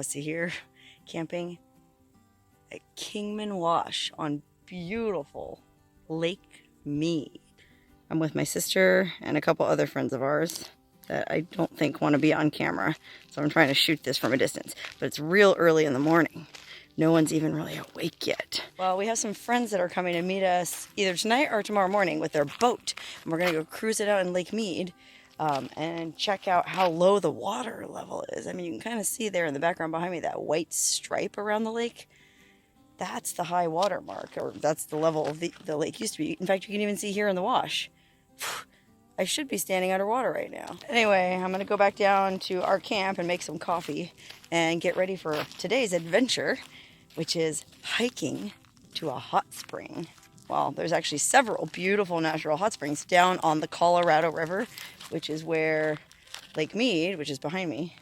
Wonderhussy here, camping at Kingman Wash on beautiful Lake Mead. I'm with my sister and a couple other friends of ours that I don't think want to be on camera, so I'm trying to shoot this from a distance, but it's real early in the morning. No one's even really awake yet. Well, we have some friends that are coming to meet us either tonight or tomorrow morning with their boat, and we're gonna go cruise it out in Lake Mead. And check out how low the water level is. I mean, you can kind of see there in the background behind me that white stripe around the lake. That's the high water mark, or that's the level of the lake used to be. In fact, you can even see here in the wash. I should be standing underwater right now. Anyway, I'm gonna go back down to our camp and make some coffee and get ready for today's adventure, which is hiking to a hot spring. Well, there's actually several beautiful natural hot springs down on the Colorado River, which is where Lake Mead, which is behind me,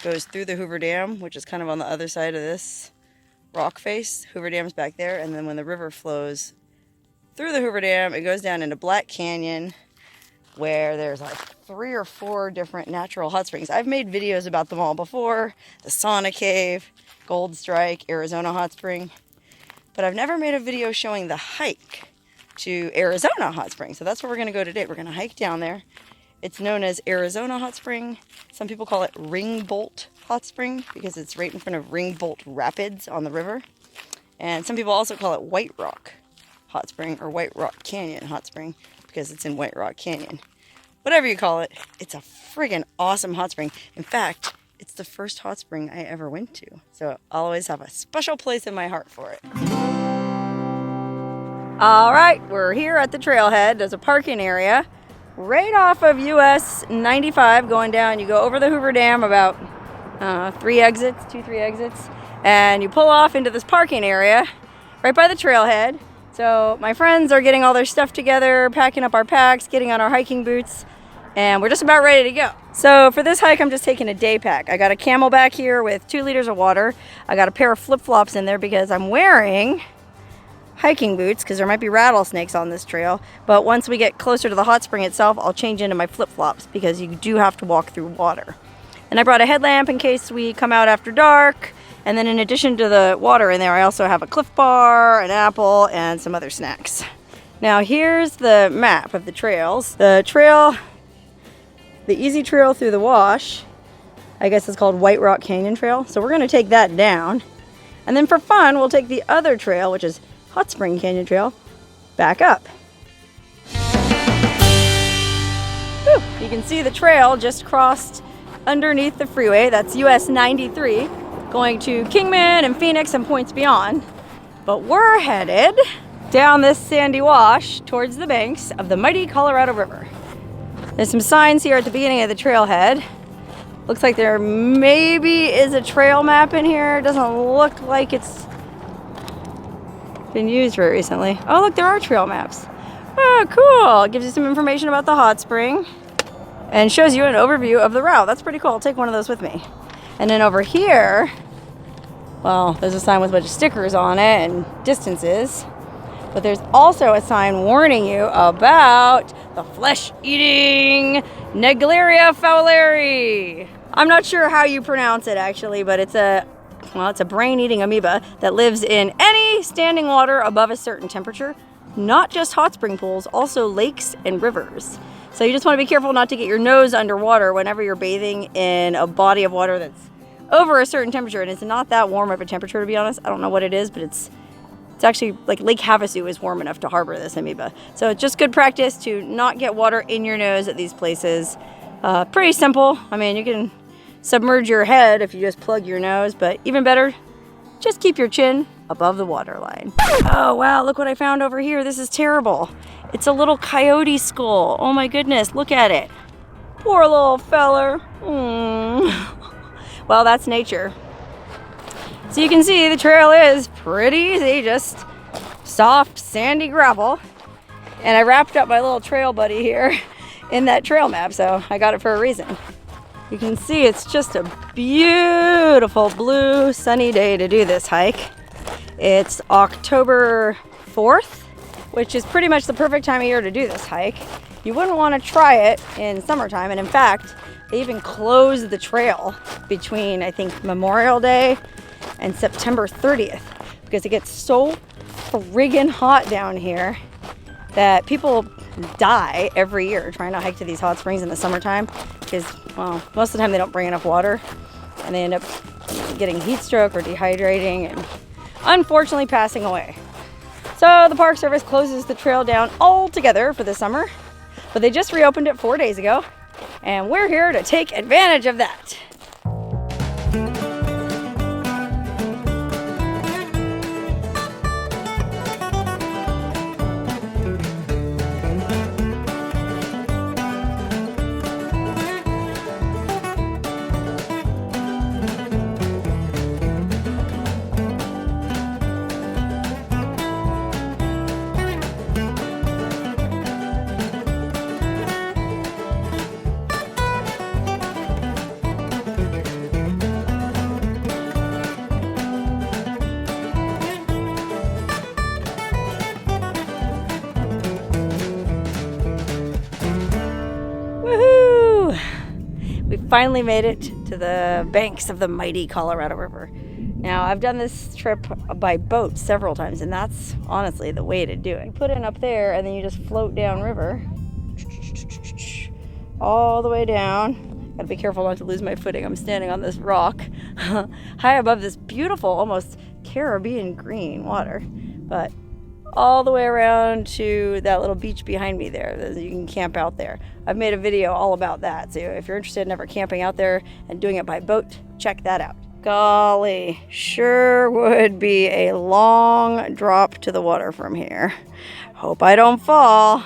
goes through the Hoover Dam, which is kind of on the other side of this rock face. Hoover Dam's back there, and then when the river flows through the Hoover Dam, it goes down into Black Canyon, where there's like 3 or 4 different natural hot springs. I've made videos about them all before: the Sauna Cave, Gold Strike, Arizona Hot Spring. But I've never made a video showing the hike to Arizona Hot Spring. So that's where we're going to go today. We're going to hike down there. It's known as Arizona Hot Spring. Some people call it Ringbolt Hot Spring because it's right in front of Ringbolt Rapids on the river. And some people also call it White Rock Hot Spring or White Rock Canyon Hot Spring because it's in White Rock Canyon. Whatever you call it, it's a friggin' awesome hot spring. In fact, it's the first hot spring I ever went to. So I'll always have a special place in my heart for it. All right, we're here at the trailhead. There's a parking area right off of US 95 going down. You go over the Hoover Dam about 3 exits, 2-3 exits, and you pull off into this parking area right by the trailhead. So my friends are getting all their stuff together, packing up our packs, getting on our hiking boots, and we're just about ready to go. So for this hike, I'm just taking a day pack. I got a Camelback here with 2 liters of water. I got a pair of flip-flops in there because I'm wearing hiking boots because there might be rattlesnakes on this trail. But once we get closer to the hot spring itself, I'll change into my flip-flops because you do have to walk through water. And I brought a headlamp in case we come out after dark. And then in addition to the water in there, I also have a Cliff Bar, an apple, and some other snacks. Now here's the map of the trails. The easy trail through the wash, I guess it's called White Rock Canyon Trail. So we're gonna take that down. And then for fun, we'll take the other trail, which is Hot Spring Canyon Trail, back up. Whew. You can see the trail just crossed underneath the freeway. That's US 93, going to Kingman and Phoenix and points beyond. But we're headed down this sandy wash towards the banks of the mighty Colorado River. There's some signs here at the beginning of the trailhead. Looks like there maybe is a trail map in here. It doesn't look like it's been used very recently. Oh, look, there are trail maps. Oh, cool. It gives you some information about the hot spring and shows you an overview of the route. That's pretty cool. I'll take one of those with me. And then over here, well, there's a sign with a bunch of stickers on it and distances. But there's also a sign warning you about the flesh-eating Naegleria fowleri. I'm not sure how you pronounce it actually, but it's a brain-eating amoeba that lives in any standing water above a certain temperature. Not just hot spring pools, also lakes and rivers. So you just want to be careful not to get your nose underwater whenever you're bathing in a body of water that's over a certain temperature. And it's not that warm of a temperature, to be honest. I don't know what it is, but it's actually like Lake Havasu is warm enough to harbor this amoeba. So it's just good practice to not get water in your nose at these places. Pretty simple. I mean, you can submerge your head if you just plug your nose, but even better, just keep your chin above the waterline. Oh wow, look what I found over here. This is terrible. It's a little coyote skull. Oh my goodness, look at it. Poor little feller. Well, that's nature. So you can see the trail is pretty easy, just soft, sandy gravel. And I wrapped up my little trail buddy here in that trail map, so I got it for a reason. You can see it's just a beautiful blue sunny day to do this hike. It's October 4th, which is pretty much the perfect time of year to do this hike. You wouldn't want to try it in summertime, and in fact, They even closed the trail between, I think, Memorial Day and September 30th because it gets so friggin' hot down here that people die every year trying to hike to these hot springs in the summertime because, well, most of the time they don't bring enough water and they end up getting heat stroke or dehydrating and unfortunately passing away. So the Park Service closes the trail down altogether for the summer, but they just reopened it 4 days ago, and we're here to take advantage of that. We finally made it to the banks of the mighty Colorado River. Now, I've done this trip by boat several times, and that's honestly the way to do it. You put in up there, and then you just float down river all the way down. Gotta be careful not to lose my footing. I'm standing on this rock high above this beautiful, almost Caribbean green water, but all the way around to that little beach behind me there. You can camp out there. I've made a video all about that, so if you're interested in ever camping out there and doing it by boat, check that out. Golly, sure would be a long drop to the water from here. Hope I don't fall.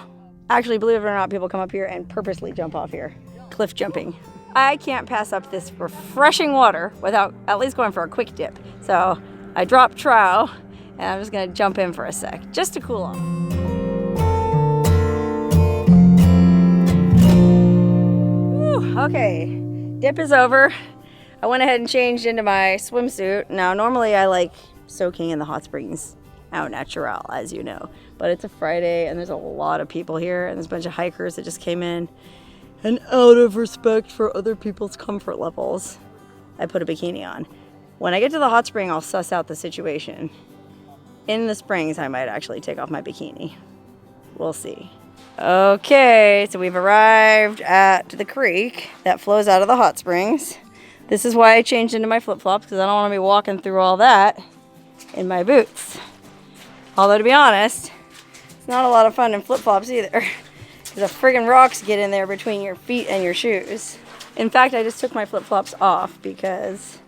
Actually, believe it or not, people come up here and purposely jump off here. Cliff jumping. I can't pass up this refreshing water without at least going for a quick dip. So I dropped trow, and I'm just gonna jump in for a sec, just to cool off. Whew, okay, dip is over. I went ahead and changed into my swimsuit. Now, normally I like soaking in the hot springs au natural, as you know. But it's a Friday, and there's a lot of people here, and there's a bunch of hikers that just came in. And out of respect for other people's comfort levels, I put a bikini on. When I get to the hot spring, I'll suss out the situation. In the springs, I might actually take off my bikini. We'll see. Okay, so we've arrived at the creek that flows out of the hot springs. This is why I changed into my flip-flops, because I don't want to be walking through all that in my boots. Although, to be honest, it's not a lot of fun in flip-flops either. Because the friggin' rocks get in there between your feet and your shoes. In fact, I just took my flip-flops off because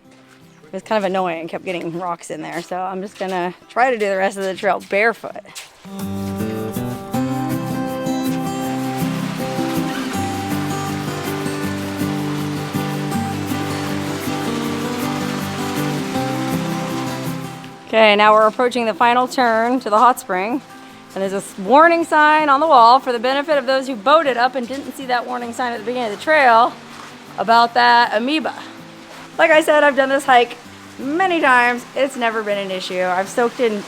it was kind of annoying and kept getting rocks in there. So I'm just gonna try to do the rest of the trail barefoot. Okay, now we're approaching the final turn to the hot spring. And there's a warning sign on the wall for the benefit of those who boated up and didn't see that warning sign at the beginning of the trail about that amoeba. Like I said, I've done this hike many times. It's never been an issue. I've soaked in,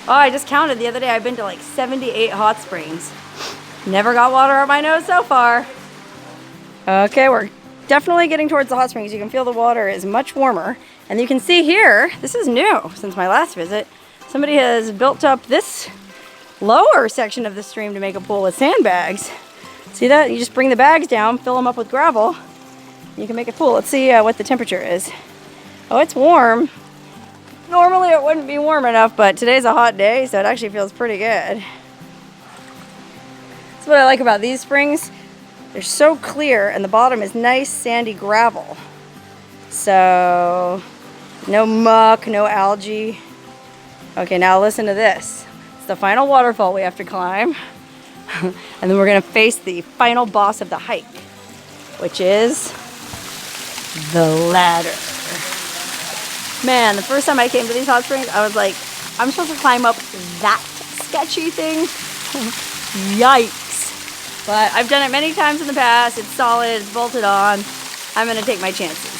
I just counted the other day, I've been to like 78 hot springs. Never got water up my nose so far. Okay, we're definitely getting towards the hot springs. You can feel the water is much warmer. And you can see here, this is new since my last visit. Somebody has built up this lower section of the stream to make a pool with sandbags. See that? You just bring the bags down, fill them up with gravel. You can make a pool. Let's see what the temperature is. Oh, it's warm. Normally it wouldn't be warm enough, but today's a hot day, so it actually feels pretty good. That's what I like about these springs. They're so clear, and the bottom is nice sandy gravel. So, no muck, no algae. Okay, now listen to this. It's the final waterfall we have to climb. And then we're gonna face the final boss of the hike, which is the ladder. Man, the first time I came to these hot springs, I was like, I'm supposed to climb up that sketchy thing? Yikes. But I've done it many times in the past. It's solid, it's bolted on. I'm gonna take my chances.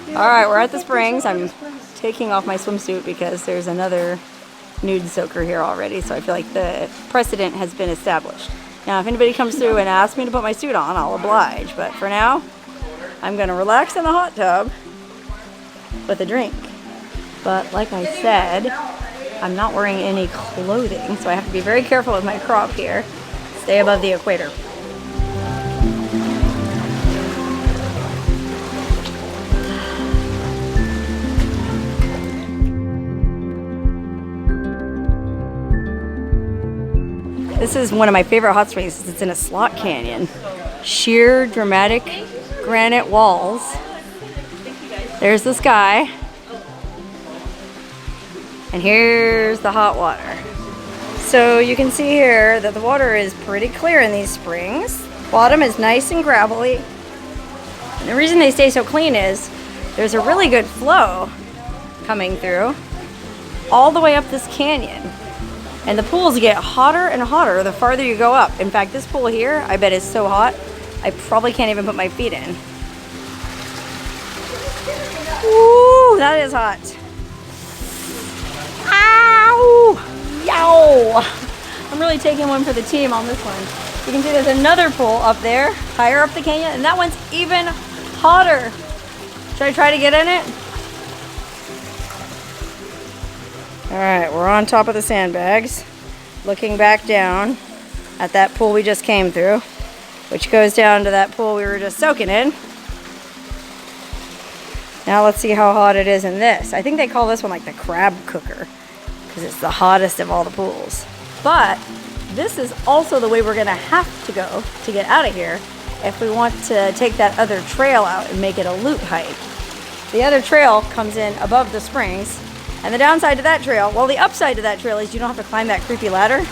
All right, we're at the springs. I'm taking off my swimsuit because there's another nude soaker here already, so I feel like the precedent has been established. Now, if anybody comes through and asks me to put my suit on, I'll oblige. But for now, I'm gonna relax in the hot tub with a drink. But like I said, I'm not wearing any clothing, so I have to be very careful with my crop here. Stay above the equator. This is one of my favorite hot springs. It's in a slot canyon. Sheer, dramatic granite walls. There's the sky. And here's the hot water. So you can see here that the water is pretty clear in these springs. Bottom is nice and gravelly. And the reason they stay so clean is there's a really good flow coming through all the way up this canyon. And the pools get hotter and hotter the farther you go up. In fact, this pool here, I bet is so hot, I probably can't even put my feet in. Ooh, that is hot. Ow! Yow! I'm really taking one for the team on this one. You can see there's another pool up there, higher up the canyon, and that one's even hotter. Should I try to get in it? All right, we're on top of the sandbags, looking back down at that pool we just came through, which goes down to that pool we were just soaking in. Now let's see how hot it is in this. I think they call this one like the crab cooker, because it's the hottest of all the pools. But this is also the way we're gonna have to go to get out of here if we want to take that other trail out and make it a loop hike. The other trail comes in above the springs. And the downside to that trail, well, the upside to that trail is you don't have to climb that creepy ladder.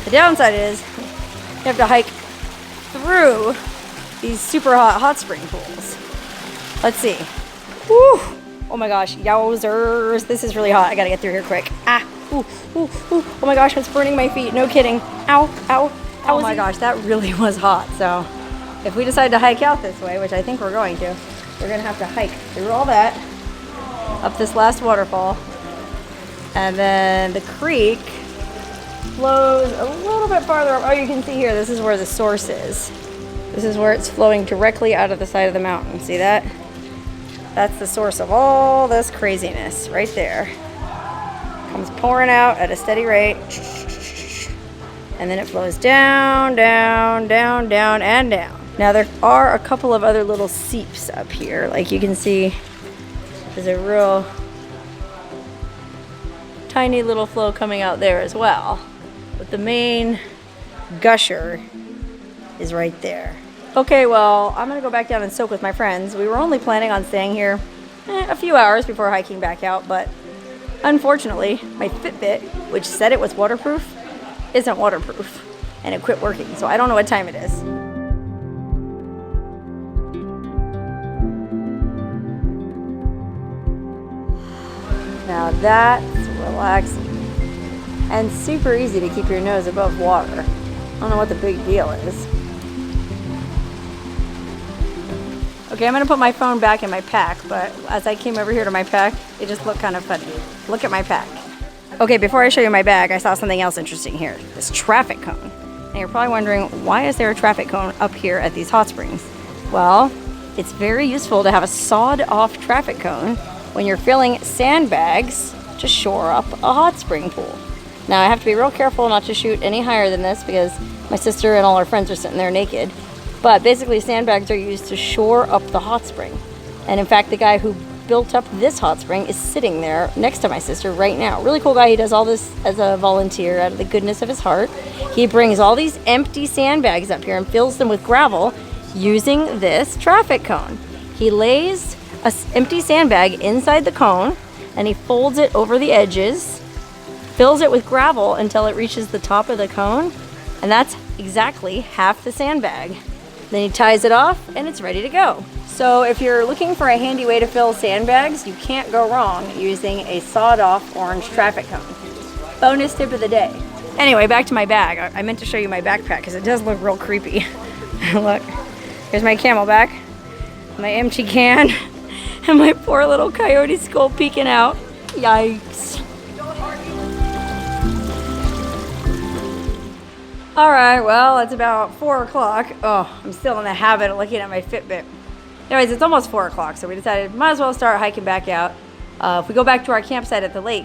The downside is you have to hike through these super hot spring pools. Let's see. Woo! Oh my gosh, yowzers. This is really hot. I gotta get through here quick. Ah, ooh, ooh, ooh. Oh my gosh, it's burning my feet. No kidding. Ow, ow. Oh my gosh, that really was hot. So if we decide to hike out this way, which I think we're going to, we're gonna have to hike through all that, up this last waterfall. And then the creek flows a little bit farther up. Oh, you can see here, this is where the source is. This is where it's flowing directly out of the side of the mountain. See that? That's the source of all this craziness right there. Comes pouring out at a steady rate. And then it flows down, down, down, down, and down. Now there are a couple of other little seeps up here. Like you can see, there's a real tiny little flow coming out there as well. But the main gusher is right there. Okay, well, I'm gonna go back down and soak with my friends. We were only planning on staying here a few hours before hiking back out, but unfortunately, my Fitbit, which said it was waterproof, isn't waterproof, and it quit working, so I don't know what time it is. Now that's relaxing and super easy to keep your nose above water. I don't know what the big deal is. Okay, I'm gonna put my phone back in my pack, but as I came over here to my pack, it just looked kind of funny. Look at my pack. Okay, before I show you my bag, I saw something else interesting here, this traffic cone. And you're probably wondering, why is there a traffic cone up here at these hot springs? Well, it's very useful to have a sawed-off traffic cone when you're filling sandbags to shore up a hot spring pool. Now I have to be real careful not to shoot any higher than this because my sister and all her friends are sitting there naked. But basically sandbags are used to shore up the hot spring. And in fact, the guy who built up this hot spring is sitting there next to my sister right now. Really cool guy. He does all this as a volunteer out of the goodness of his heart. He brings all these empty sandbags up here and fills them with gravel using this traffic cone. He lays an empty sandbag inside the cone and he folds it over the edges, fills it with gravel until it reaches the top of the cone, and that's exactly half the sandbag. Then he ties it off and it's ready to go. So if you're looking for a handy way to fill sandbags, you can't go wrong using a sawed-off orange traffic cone. Bonus tip of the day. Anyway, back to my bag. I meant to show you my backpack because it does look real creepy. Look, here's my camelback, my empty can, and my poor little coyote skull peeking out. Yikes. All right, well, it's about 4 o'clock. Oh, I'm still in the habit of looking at my Fitbit. Anyways, it's almost 4 o'clock, so we decided might as well start hiking back out. If we go back to our campsite at the lake,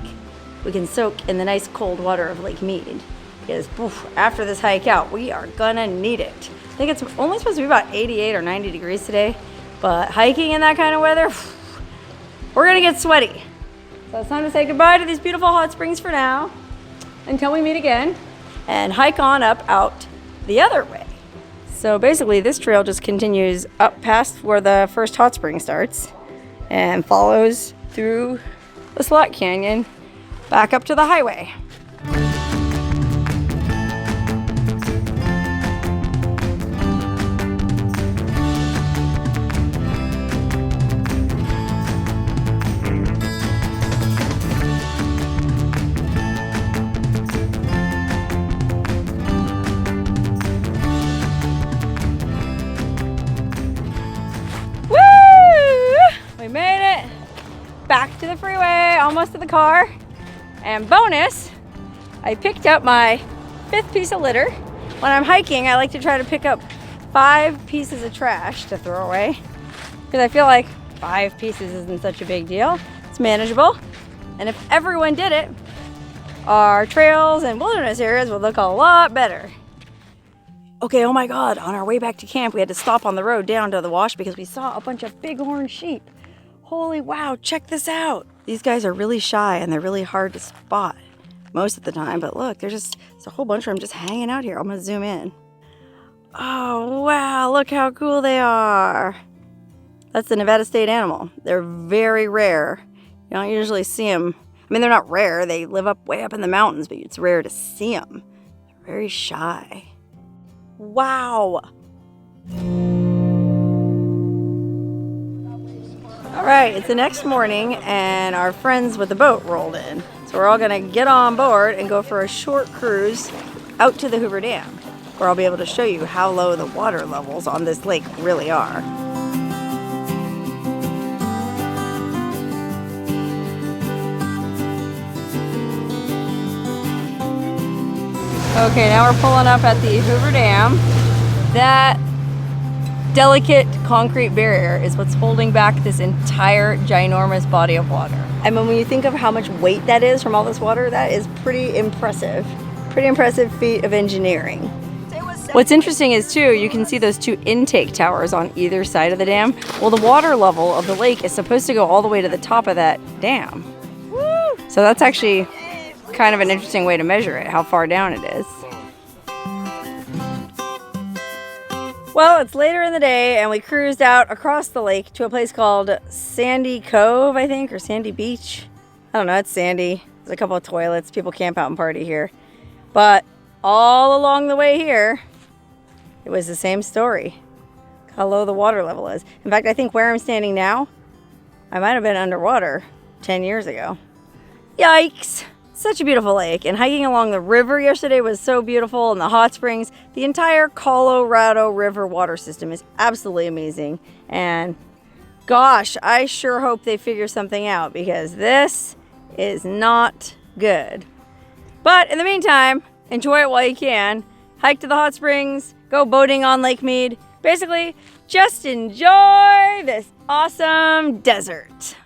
we can soak in the nice cold water of Lake Mead. Because after this hike out, we are gonna need it. I think it's only supposed to be about 88 or 90 degrees today, but hiking in that kind of weather, we're gonna get sweaty. So it's time to say goodbye to these beautiful hot springs for now, until we meet again, and hike on up out the other way. So basically this trail just continues up past where the first hot spring starts and follows through the slot canyon back up to the highway. We made it back to the freeway, almost to the car. And bonus, I picked up my 5th piece of litter. When I'm hiking, I like to try to pick up 5 pieces of trash to throw away, because I feel like 5 pieces isn't such a big deal. It's manageable. And if everyone did it, our trails and wilderness areas would look a lot better. Okay, oh my God, on our way back to camp, we had to stop on the road down to the wash because we saw a bunch of bighorn sheep. Holy wow, check this out. These guys are really shy and they're really hard to spot most of the time, but look, there's a whole bunch of them just hanging out here. I'm gonna zoom in. Oh wow, look how cool they are. That's the Nevada state animal. They're very rare. You don't usually see them. I mean, they're not rare. They live way up in the mountains, but it's rare to see them. They're very shy. Wow. All right, it's the next morning and our friends with the boat rolled in. So we're all gonna get on board and go for a short cruise out to the Hoover Dam, where I'll be able to show you how low the water levels on this lake really are. Okay, now we're pulling up at the Hoover Dam. That delicate concrete barrier is what's holding back this entire ginormous body of water. And when you think of how much weight that is from all this water, that is pretty impressive. Pretty impressive feat of engineering. What's interesting is too, you can see those 2 intake towers on either side of the dam. Well, the water level of the lake is supposed to go all the way to the top of that dam. Woo! So that's actually kind of an interesting way to measure it, how far down it is. Well, it's later in the day and we cruised out across the lake to a place called Sandy Cove, I think, or Sandy Beach. I don't know, it's sandy. There's a couple of toilets. People camp out and party here. But all along the way here, it was the same story. How low the water level is. In fact, I think where I'm standing now, I might have been underwater 10 years ago. Yikes! Such a beautiful lake, and hiking along the river yesterday was so beautiful, and the hot springs. The entire Colorado River water system is absolutely amazing, and gosh, I sure hope they figure something out, because this is not good. But in the meantime, enjoy it while you can. Hike to the hot springs, go boating on Lake Mead. Basically, just enjoy this awesome desert.